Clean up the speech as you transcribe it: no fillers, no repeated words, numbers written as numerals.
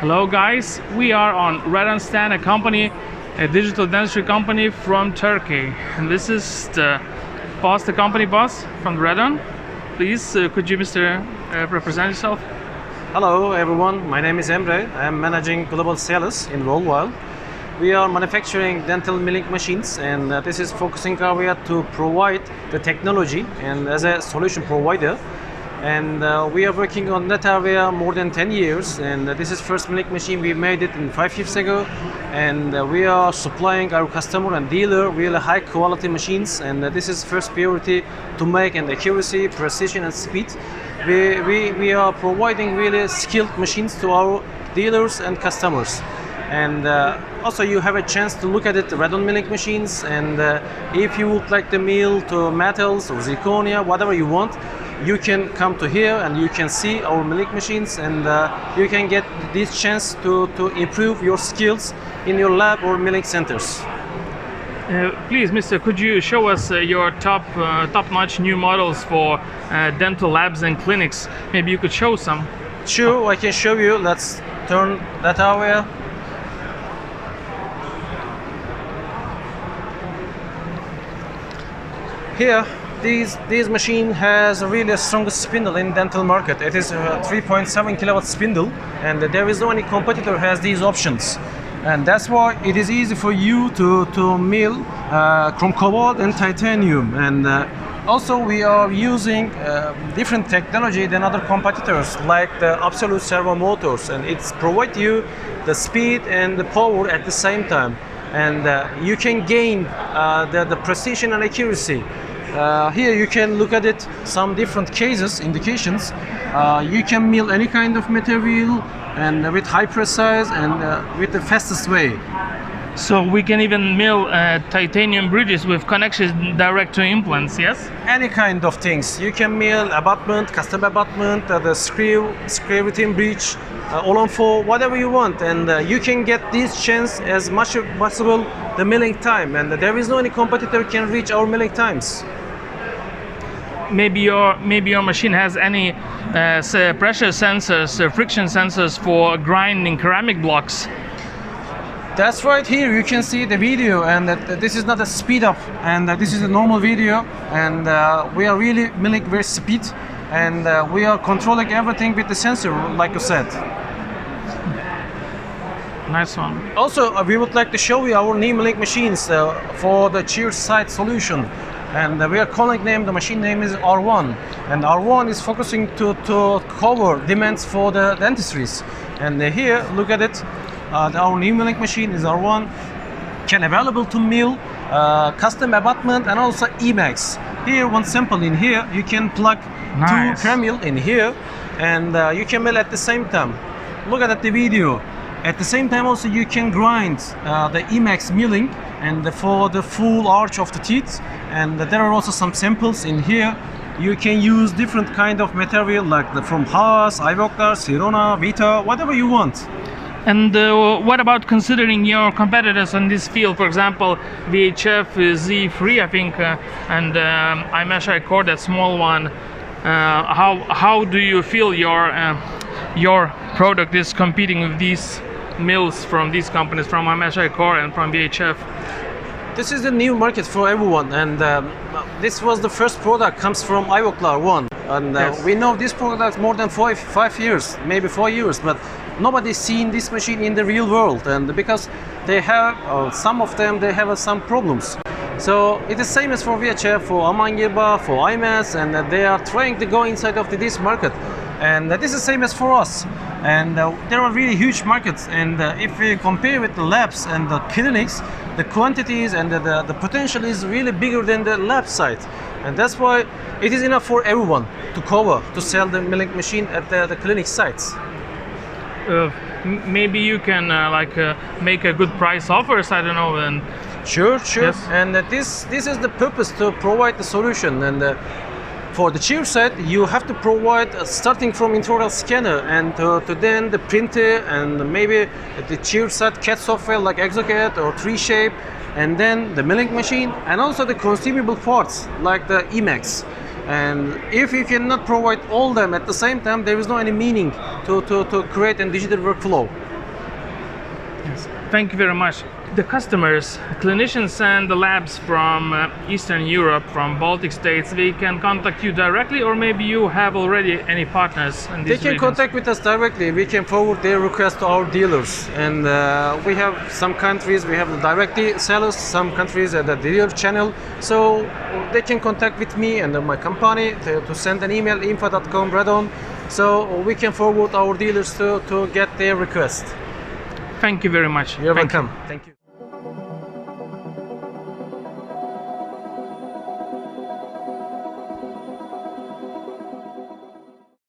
Hello guys, we are on Redon stand, a digital dentistry company from Turkey. And this is the company boss from Redon. Please, could you, Mr. Represent yourself? Hello everyone, my name is Emre. I am managing global sales in Worldwide. We are manufacturing dental milling machines, and this is focusing area to provide the technology and as a solution provider. And we are working on that area more than 10 years, and this is first milling machine we made it in 5 years ago, and we are supplying our customer and dealer really high quality machines, and this is first priority to make and accuracy, precision and speed. We are providing really skilled machines to our dealers and customers. And also you have a chance to look at it, the Redon milling machines, and if you would like to mill to metals or zirconia, whatever you want, you can come to here and you can see our milling machines, and you can get this chance to improve your skills in your lab or milling centers. Please, Mr. Could you show us your top-notch new models for dental labs and clinics? Maybe you could show some. Sure, I can show you. Let's turn that area. Here, this machine has really a strongest spindle in dental market. It is a 3.7 kilowatt spindle, and there is no any competitor has these options. And that's why it is easy for you to mill chrome cobalt and titanium. And also we are using different technology than other competitors, like the absolute servo motors, and it's provide you the speed and the power at the same time. And you can gain the precision and accuracy. Here you can look at it, some different cases, indications. You can mill any kind of material and with high precise and with the fastest way. So we can even mill titanium bridges with connections direct to implants, yes? Any kind of things. You can mill abutment, custom abutment, the screw within bridge, all-on-4, whatever you want. And you can get this chance as much as possible the milling time. And there is no any competitor can reach our milling times. Maybe your machine has any pressure sensors, friction sensors for grinding ceramic blocks. That's right. Here you can see the video, and this is not a speed up, and this is a normal video, and we are really milling very speed, and we are controlling everything with the sensor, like you said. Nice one. Also, we would like to show you our new milling machines for the chair side solution. And we are calling the machine name is R1, and R1 is focusing to cover demands for the dentistries. And here, look at it, our new milling machine is R1, can available to mill custom abutment and also Emax. Here, one sample in here, you can plug nice. 2 pre-mill in here, and you can mill at the same time. Look at the video. At the same time also you can grind the Emax milling and for the full arch of the teeth, and there are also some samples in here. You can use different kind of material like from Haas, Ivoclar, Sirona, Vita, whatever you want. And what about considering your competitors in this field, for example VHF Z3 I think, and iMesh iCore, that small one. How do you feel your product is competing with these mills from these companies, from iMesh iCore and from VHF? This is the new market for everyone, and this was the first product comes from Ivoclar one, and yes. We know this product more than 5 years, maybe 4 years, but nobody's seen this machine in the real world, and because they have some of them they have some problems. So it is same as for VHF, for Amangirba, for IMAS, and they are trying to go inside of this market. And this is the same as for us. And there are really huge markets. And if we compare with the labs and the clinics, the quantities and the potential is really bigger than the lab side. And that's why it is enough for everyone to cover, to sell the milling machine at the clinic sites. Maybe you can make a good price offers, I don't know. And Sure. Yes. And this is the purpose, to provide the solution. And for the chair side, you have to provide starting from intraoral scanner and to then the printer and maybe the chair side CAD software like ExoCAD or 3Shape, and then the milling machine and also the consumable parts like the Emax. And if you cannot provide all them at the same time, there is no any meaning to create a digital workflow. Yes. Thank you very much. The customers, clinicians and the labs from Eastern Europe, from Baltic states, they can contact you directly, or maybe you have already any partners in They these can regions? contact with us directly. We can forward their request to our dealers. And we have some countries, we have the directly sellers, some countries at the dealer channel. So they can contact with me and my company to send an email, info.com Redon. So we can forward our dealers to get their request. Thank you very much. You're Thank you. welcome. Thank you.